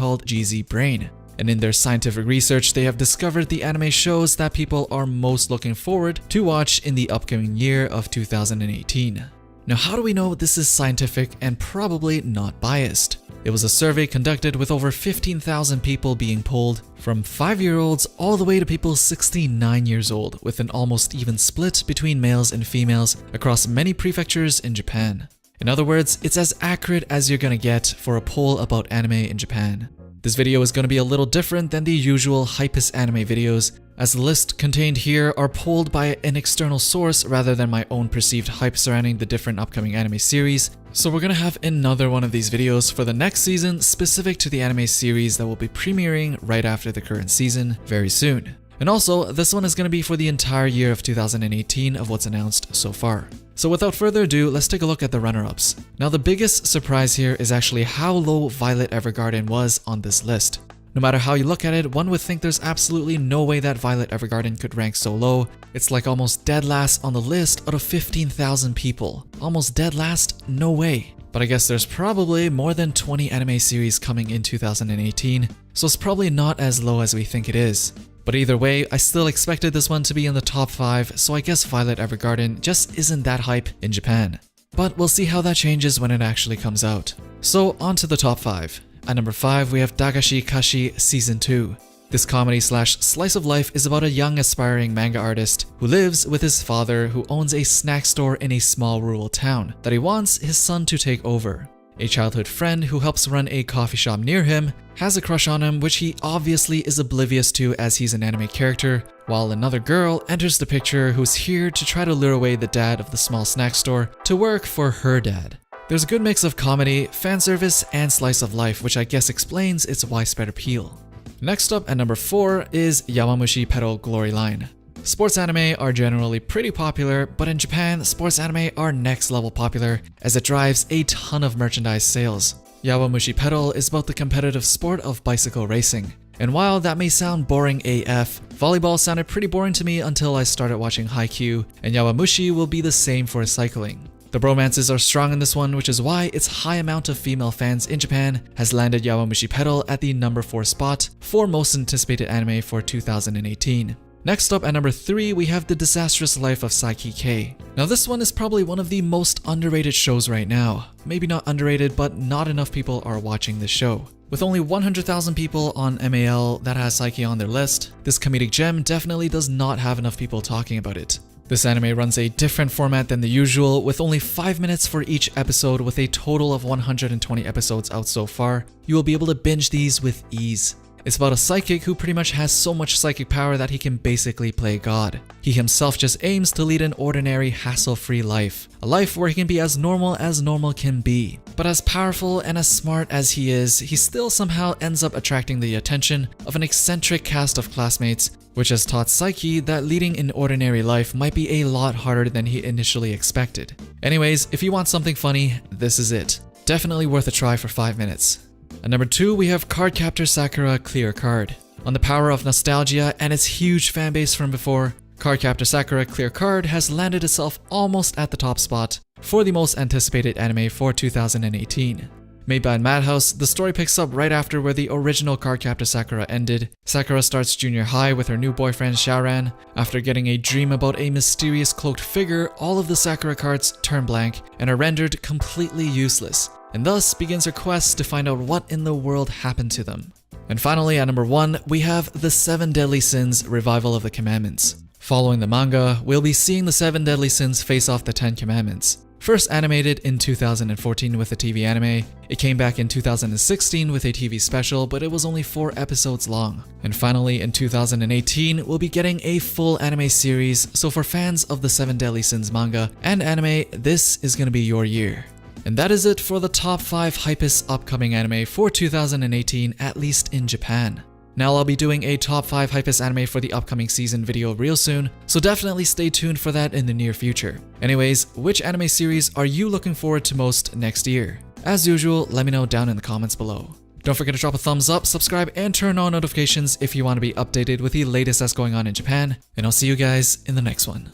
called GZ Brain. And in their scientific research, they have discovered the anime shows that people are most looking forward to watch in the upcoming year of 2018. Now, how do we know this is scientific and probably not biased? It was a survey conducted with over 15,000 people being polled, from 5-year-olds all the way to people 69 years old, with an almost even split between males and females across many prefectures in Japan. In other words, it's as accurate as you're gonna get for a poll about anime in Japan. This video is going to be a little different than the usual hypest anime videos, as the list contained here are polled by an external source rather than my own perceived hype surrounding the different upcoming anime series. So we're going to have another one of these videos for the next season specific to the anime series that will be premiering right after the current season very soon. And also, this one is going to be for the entire year of 2018 of what's announced so far. So without further ado, let's take a look at the runner-ups. Now the biggest surprise here is actually how low Violet Evergarden was on this list. No matter how you look at it, one would think there's absolutely no way that Violet Evergarden could rank so low. It's like almost dead last on the list out of 15,000 people. Almost dead last? No way. But I guess there's probably more than 20 anime series coming in 2018, so it's probably not as low as we think it is. But either way, I still expected this one to be in the top 5, so I guess Violet Evergarden just isn't that hype in Japan. But we'll see how that changes when it actually comes out. So on to the top 5. At number 5, we have Dagashi Kashi Season 2. This comedy/slice of life is about a young aspiring manga artist who lives with his father, who owns a snack store in a small rural town that he wants his son to take over. A childhood friend who helps run a coffee shop near him has a crush on him, which he obviously is oblivious to as he's an anime character, while another girl enters the picture who's here to try to lure away the dad of the small snack store to work for her dad. There's a good mix of comedy, fan service, and slice of life, which I guess explains its widespread appeal. Next up at number 4 is Yowamushi Pedal Glory Line. Sports anime are generally pretty popular, but in Japan, sports anime are next level popular as it drives a ton of merchandise sales. Yowamushi Pedal is about the competitive sport of bicycle racing. And while that may sound boring AF, volleyball sounded pretty boring to me until I started watching Haikyuu, and Yowamushi will be the same for cycling. The bromances are strong in this one, which is why its high amount of female fans in Japan has landed Yowamushi Pedal at the number 4 spot for most anticipated anime for 2018. Next up at number 3, we have The Disastrous Life of Saiki K. Now this one is probably one of the most underrated shows right now. Maybe not underrated, but not enough people are watching this show. With only 100,000 people on MAL that has Saiki on their list, this comedic gem definitely does not have enough people talking about it. This anime runs a different format than the usual, with only 5 minutes for each episode. With a total of 120 episodes out so far, you will be able to binge these with ease. It's about a psychic who pretty much has so much psychic power that he can basically play God. He himself just aims to lead an ordinary, hassle-free life. A life where he can be as normal can be. But as powerful and as smart as he is, he still somehow ends up attracting the attention of an eccentric cast of classmates, which has taught Saiki that leading an ordinary life might be a lot harder than he initially expected. Anyways, if you want something funny, this is it. Definitely worth a try for 5 minutes. At number 2, we have Cardcaptor Sakura Clear Card. On the power of nostalgia and its huge fanbase from before, Cardcaptor Sakura Clear Card has landed itself almost at the top spot for the most anticipated anime for 2018. Made by Madhouse, the story picks up right after where the original Cardcaptor Sakura ended. Sakura starts junior high with her new boyfriend Shaoran. After getting a dream about a mysterious cloaked figure, all of the Sakura cards turn blank and are rendered completely useless, and thus begins her quest to find out what in the world happened to them. And finally, at number 1, we have The 7 Deadly Sins Revival of the Commandments. Following the manga, we'll be seeing the 7 Deadly Sins face off the 10 Commandments. First animated in 2014 with a TV anime, it came back in 2016 with a TV special, but it was only 4 episodes long. And finally, in 2018, we'll be getting a full anime series, so for fans of the 7 Deadly Sins manga and anime, this is gonna be your year. And that is it for the top 5 hypest upcoming anime for 2018, at least in Japan. Now I'll be doing a top 5 hypest anime for the upcoming season video real soon, so definitely stay tuned for that in the near future. Anyways, which anime series are you looking forward to most next year? As usual, let me know down in the comments below. Don't forget to drop a thumbs up, subscribe, and turn on notifications if you want to be updated with the latest that's going on in Japan, and I'll see you guys in the next one.